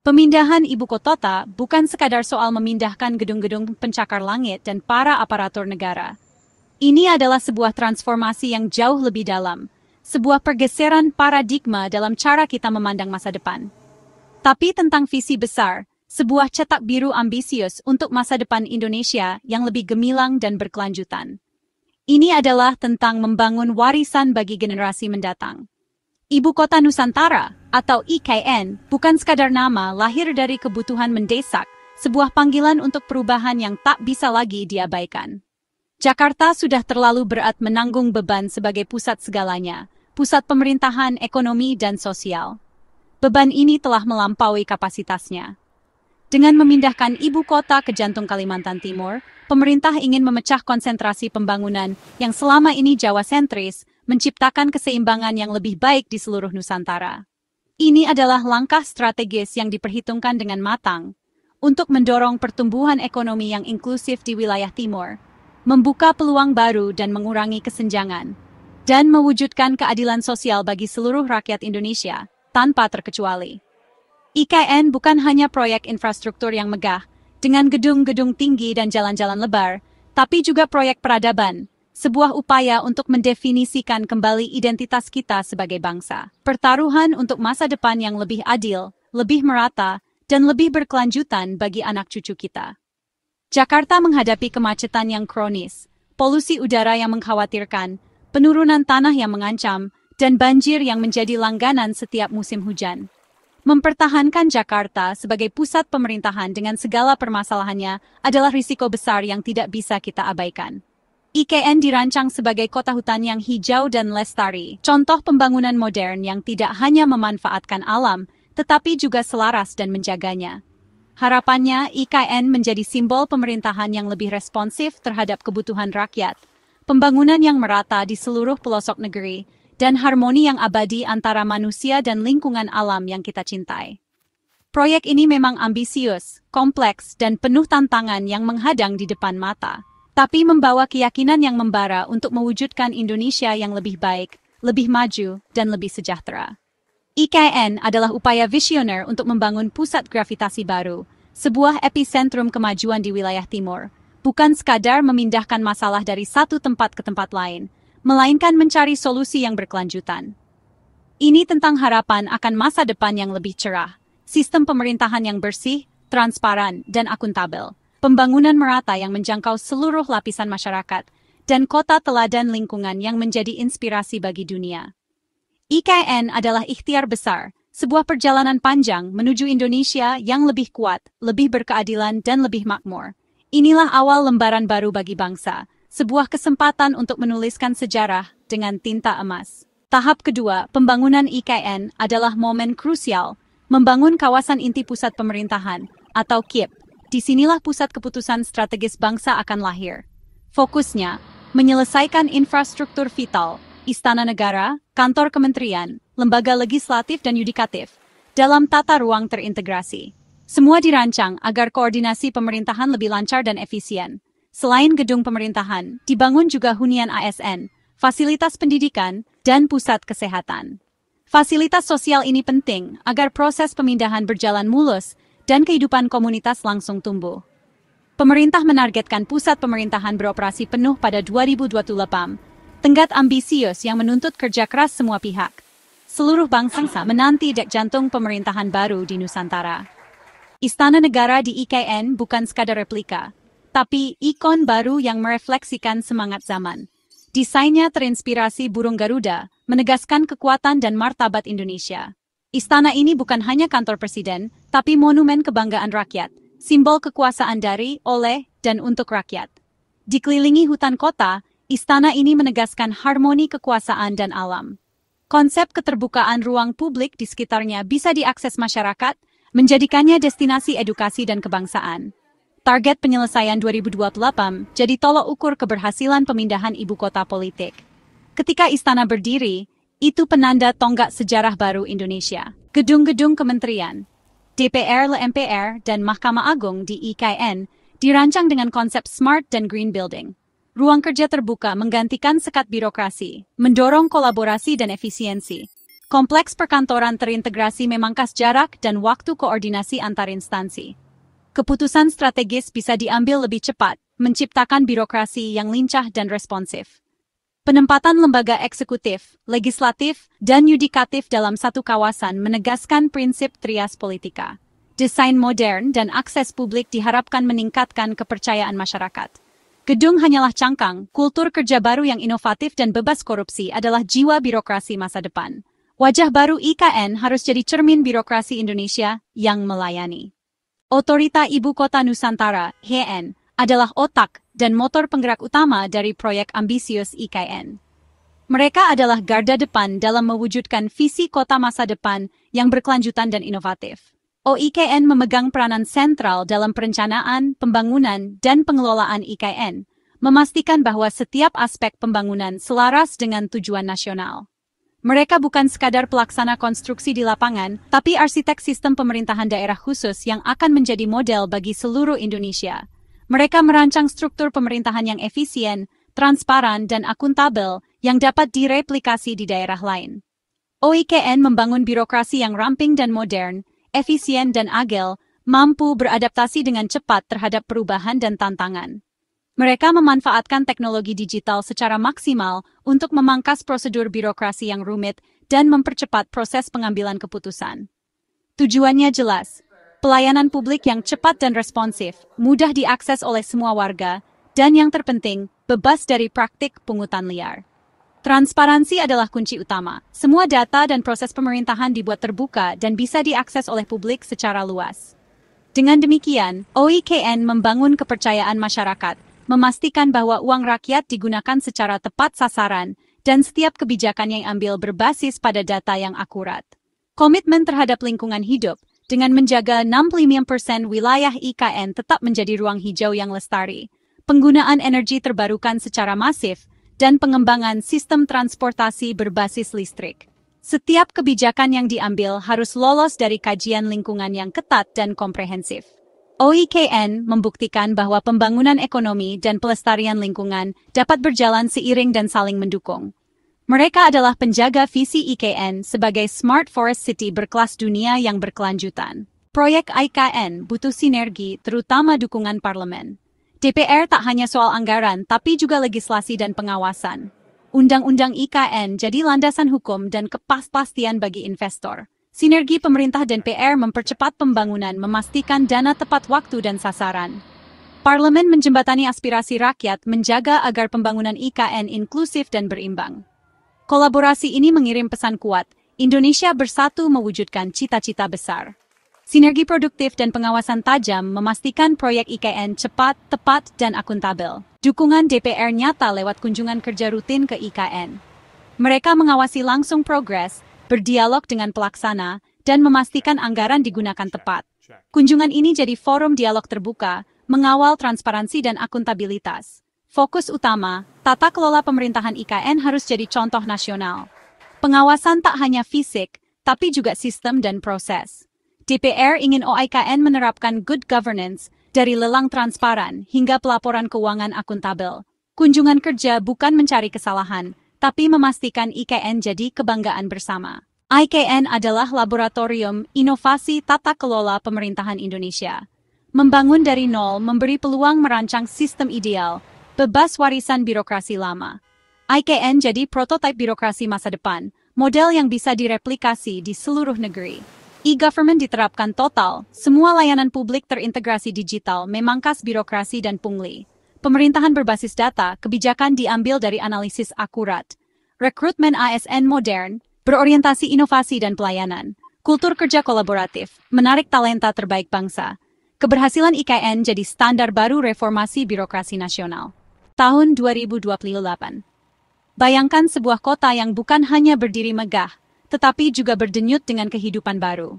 Pemindahan ibu kota bukan sekadar soal memindahkan gedung-gedung pencakar langit dan para aparatur negara. Ini adalah sebuah transformasi yang jauh lebih dalam, sebuah pergeseran paradigma dalam cara kita memandang masa depan. Tapi tentang visi besar, sebuah cetak biru ambisius untuk masa depan Indonesia yang lebih gemilang dan berkelanjutan. Ini adalah tentang membangun warisan bagi generasi mendatang. Ibu Kota Nusantara, atau IKN, bukan sekadar nama lahir dari kebutuhan mendesak, sebuah panggilan untuk perubahan yang tak bisa lagi diabaikan. Jakarta sudah terlalu berat menanggung beban sebagai pusat segalanya, pusat pemerintahan, ekonomi, dan sosial. Beban ini telah melampaui kapasitasnya. Dengan memindahkan ibu kota ke jantung Kalimantan Timur, pemerintah ingin memecah konsentrasi pembangunan yang selama ini Jawa-sentris, menciptakan keseimbangan yang lebih baik di seluruh Nusantara. Ini adalah langkah strategis yang diperhitungkan dengan matang untuk mendorong pertumbuhan ekonomi yang inklusif di wilayah timur, membuka peluang baru dan mengurangi kesenjangan, dan mewujudkan keadilan sosial bagi seluruh rakyat Indonesia, tanpa terkecuali. IKN bukan hanya proyek infrastruktur yang megah, dengan gedung-gedung tinggi dan jalan-jalan lebar, tapi juga proyek peradaban, sebuah upaya untuk mendefinisikan kembali identitas kita sebagai bangsa. Pertaruhan untuk masa depan yang lebih adil, lebih merata, dan lebih berkelanjutan bagi anak cucu kita. Jakarta menghadapi kemacetan yang kronis, polusi udara yang mengkhawatirkan, penurunan tanah yang mengancam, dan banjir yang menjadi langganan setiap musim hujan. Mempertahankan Jakarta sebagai pusat pemerintahan dengan segala permasalahannya adalah risiko besar yang tidak bisa kita abaikan. IKN dirancang sebagai kota hutan yang hijau dan lestari, contoh pembangunan modern yang tidak hanya memanfaatkan alam, tetapi juga selaras dan menjaganya. Harapannya, IKN menjadi simbol pemerintahan yang lebih responsif terhadap kebutuhan rakyat, pembangunan yang merata di seluruh pelosok negeri, dan harmoni yang abadi antara manusia dan lingkungan alam yang kita cintai. Proyek ini memang ambisius, kompleks, dan penuh tantangan yang menghadang di depan mata, tapi membawa keyakinan yang membara untuk mewujudkan Indonesia yang lebih baik, lebih maju, dan lebih sejahtera. IKN adalah upaya visioner untuk membangun pusat gravitasi baru, sebuah epicentrum kemajuan di wilayah timur, bukan sekadar memindahkan masalah dari satu tempat ke tempat lain, melainkan mencari solusi yang berkelanjutan. Ini tentang harapan akan masa depan yang lebih cerah, sistem pemerintahan yang bersih, transparan, dan akuntabel, pembangunan merata yang menjangkau seluruh lapisan masyarakat, dan kota teladan lingkungan yang menjadi inspirasi bagi dunia. IKN adalah ikhtiar besar, sebuah perjalanan panjang menuju Indonesia yang lebih kuat, lebih berkeadilan, dan lebih makmur. Inilah awal lembaran baru bagi bangsa, sebuah kesempatan untuk menuliskan sejarah dengan tinta emas. Tahap kedua, pembangunan IKN adalah momen krusial, membangun kawasan inti pusat pemerintahan, atau KIP. Disinilah pusat keputusan strategis bangsa akan lahir. Fokusnya, menyelesaikan infrastruktur vital, istana negara, kantor kementerian, lembaga legislatif dan yudikatif, dalam tata ruang terintegrasi. Semua dirancang agar koordinasi pemerintahan lebih lancar dan efisien. Selain gedung pemerintahan, dibangun juga hunian ASN, fasilitas pendidikan, dan pusat kesehatan. Fasilitas sosial ini penting agar proses pemindahan berjalan mulus dan kehidupan komunitas langsung tumbuh. Pemerintah menargetkan pusat pemerintahan beroperasi penuh pada 2028, tenggat ambisius yang menuntut kerja keras semua pihak. Seluruh bangsa menanti dek jantung pemerintahan baru di Nusantara. Istana Negara di IKN bukan sekadar replika, tapi ikon baru yang merefleksikan semangat zaman. Desainnya terinspirasi burung Garuda, menegaskan kekuatan dan martabat Indonesia. Istana ini bukan hanya kantor presiden, tapi monumen kebanggaan rakyat, simbol kekuasaan dari, oleh, dan untuk rakyat. Dikelilingi hutan kota, istana ini menegaskan harmoni kekuasaan dan alam. Konsep keterbukaan ruang publik di sekitarnya bisa diakses masyarakat, menjadikannya destinasi edukasi dan kebangsaan. Target penyelesaian 2028 jadi tolok ukur keberhasilan pemindahan ibu kota politik. Ketika istana berdiri, itu penanda tonggak sejarah baru Indonesia. Gedung-gedung kementerian, DPR, MPR, dan Mahkamah Agung di IKN dirancang dengan konsep smart dan green building. Ruang kerja terbuka menggantikan sekat birokrasi, mendorong kolaborasi dan efisiensi. Kompleks perkantoran terintegrasi memangkas jarak dan waktu koordinasi antar instansi. Keputusan strategis bisa diambil lebih cepat, menciptakan birokrasi yang lincah dan responsif. Penempatan lembaga eksekutif, legislatif, dan yudikatif dalam satu kawasan menegaskan prinsip trias politika. Desain modern dan akses publik diharapkan meningkatkan kepercayaan masyarakat. Gedung hanyalah cangkang, kultur kerja baru yang inovatif dan bebas korupsi adalah jiwa birokrasi masa depan. Wajah baru IKN harus jadi cermin birokrasi Indonesia yang melayani. Otorita Ibu Kota Nusantara, HN, adalah otak dan motor penggerak utama dari proyek ambisius IKN. Mereka adalah garda depan dalam mewujudkan visi kota masa depan yang berkelanjutan dan inovatif. OIKN memegang peranan sentral dalam perencanaan, pembangunan, dan pengelolaan IKN, memastikan bahwa setiap aspek pembangunan selaras dengan tujuan nasional. Mereka bukan sekadar pelaksana konstruksi di lapangan, tapi arsitek sistem pemerintahan daerah khusus yang akan menjadi model bagi seluruh Indonesia. Mereka merancang struktur pemerintahan yang efisien, transparan, dan akuntabel yang dapat direplikasi di daerah lain. OIKN membangun birokrasi yang ramping dan modern, efisien dan agil, mampu beradaptasi dengan cepat terhadap perubahan dan tantangan. Mereka memanfaatkan teknologi digital secara maksimal untuk memangkas prosedur birokrasi yang rumit dan mempercepat proses pengambilan keputusan. Tujuannya jelas, pelayanan publik yang cepat dan responsif, mudah diakses oleh semua warga, dan yang terpenting, bebas dari praktik pungutan liar. Transparansi adalah kunci utama. Semua data dan proses pemerintahan dibuat terbuka dan bisa diakses oleh publik secara luas. Dengan demikian, OIKN membangun kepercayaan masyarakat, memastikan bahwa uang rakyat digunakan secara tepat sasaran, dan setiap kebijakan yang ambil berbasis pada data yang akurat. Komitmen terhadap lingkungan hidup, dengan menjaga 65% wilayah IKN tetap menjadi ruang hijau yang lestari, penggunaan energi terbarukan secara masif, dan pengembangan sistem transportasi berbasis listrik. Setiap kebijakan yang diambil harus lolos dari kajian lingkungan yang ketat dan komprehensif. OIKN membuktikan bahwa pembangunan ekonomi dan pelestarian lingkungan dapat berjalan seiring dan saling mendukung. Mereka adalah penjaga visi IKN sebagai Smart Forest City berkelas dunia yang berkelanjutan. Proyek IKN butuh sinergi, terutama dukungan parlemen. DPR tak hanya soal anggaran, tapi juga legislasi dan pengawasan. Undang-undang IKN jadi landasan hukum dan kepastian bagi investor. Sinergi pemerintah dan PR mempercepat pembangunan, memastikan dana tepat waktu dan sasaran. Parlemen menjembatani aspirasi rakyat, menjaga agar pembangunan IKN inklusif dan berimbang. Kolaborasi ini mengirim pesan kuat, Indonesia bersatu mewujudkan cita-cita besar. Sinergi produktif dan pengawasan tajam memastikan proyek IKN cepat, tepat, dan akuntabel. Dukungan DPR nyata lewat kunjungan kerja rutin ke IKN. Mereka mengawasi langsung progres, berdialog dengan pelaksana, dan memastikan anggaran digunakan tepat. Kunjungan ini jadi forum dialog terbuka, mengawal transparansi dan akuntabilitas. Fokus utama, tata kelola pemerintahan IKN harus jadi contoh nasional. Pengawasan tak hanya fisik, tapi juga sistem dan proses. DPR ingin OIKN menerapkan good governance, dari lelang transparan hingga pelaporan keuangan akuntabel. Kunjungan kerja bukan mencari kesalahan, tapi memastikan IKN jadi kebanggaan bersama. IKN adalah laboratorium inovasi tata kelola pemerintahan Indonesia. Membangun dari nol memberi peluang merancang sistem ideal, bebas warisan birokrasi lama. IKN jadi prototipe birokrasi masa depan, model yang bisa direplikasi di seluruh negeri. E-government diterapkan total, semua layanan publik terintegrasi digital, memangkas birokrasi dan pungli. Pemerintahan berbasis data, kebijakan diambil dari analisis akurat. Rekrutmen ASN modern, berorientasi inovasi dan pelayanan. Kultur kerja kolaboratif, menarik talenta terbaik bangsa. Keberhasilan IKN jadi standar baru reformasi birokrasi nasional. Tahun 2028. Bayangkan sebuah kota yang bukan hanya berdiri megah, tetapi juga berdenyut dengan kehidupan baru.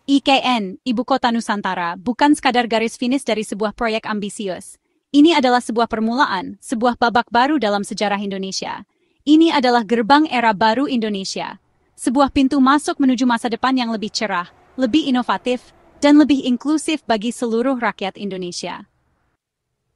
IKN, Ibu Kota Nusantara, bukan sekadar garis finish dari sebuah proyek ambisius. Ini adalah sebuah permulaan, sebuah babak baru dalam sejarah Indonesia. Ini adalah gerbang era baru Indonesia. Sebuah pintu masuk menuju masa depan yang lebih cerah, lebih inovatif, dan lebih inklusif bagi seluruh rakyat Indonesia.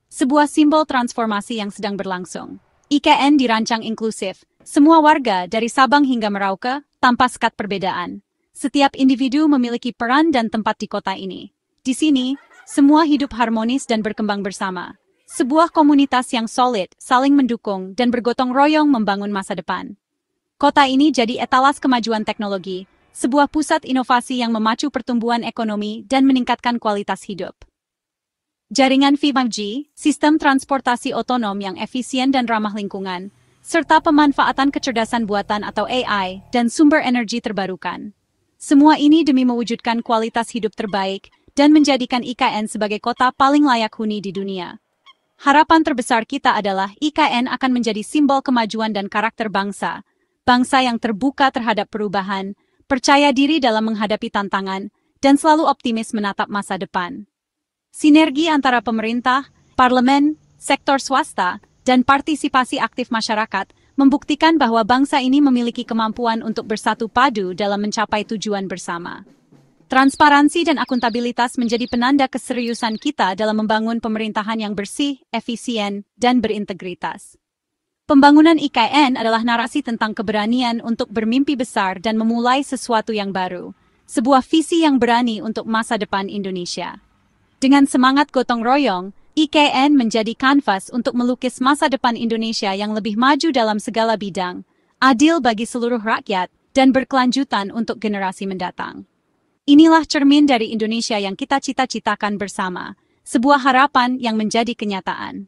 Sebuah simbol transformasi yang sedang berlangsung. IKN dirancang inklusif. Semua warga dari Sabang hingga Merauke, tanpa sekat perbedaan. Setiap individu memiliki peran dan tempat di kota ini. Di sini, semua hidup harmonis dan berkembang bersama. Sebuah komunitas yang solid, saling mendukung, dan bergotong royong membangun masa depan. Kota ini jadi etalas kemajuan teknologi, sebuah pusat inovasi yang memacu pertumbuhan ekonomi dan meningkatkan kualitas hidup. Jaringan 5G, sistem transportasi otonom yang efisien dan ramah lingkungan, serta pemanfaatan kecerdasan buatan atau AI dan sumber energi terbarukan. Semua ini demi mewujudkan kualitas hidup terbaik dan menjadikan IKN sebagai kota paling layak huni di dunia. Harapan terbesar kita adalah IKN akan menjadi simbol kemajuan dan karakter bangsa, bangsa yang terbuka terhadap perubahan, percaya diri dalam menghadapi tantangan, dan selalu optimis menatap masa depan. Sinergi antara pemerintah, parlemen, sektor swasta, dan partisipasi aktif masyarakat membuktikan bahwa bangsa ini memiliki kemampuan untuk bersatu padu dalam mencapai tujuan bersama. Transparansi dan akuntabilitas menjadi penanda keseriusan kita dalam membangun pemerintahan yang bersih, efisien, dan berintegritas. Pembangunan IKN adalah narasi tentang keberanian untuk bermimpi besar dan memulai sesuatu yang baru, sebuah visi yang berani untuk masa depan Indonesia. Dengan semangat gotong royong, IKN menjadi kanvas untuk melukis masa depan Indonesia yang lebih maju dalam segala bidang, adil bagi seluruh rakyat, dan berkelanjutan untuk generasi mendatang. Inilah cermin dari Indonesia yang kita cita-citakan bersama, sebuah harapan yang menjadi kenyataan.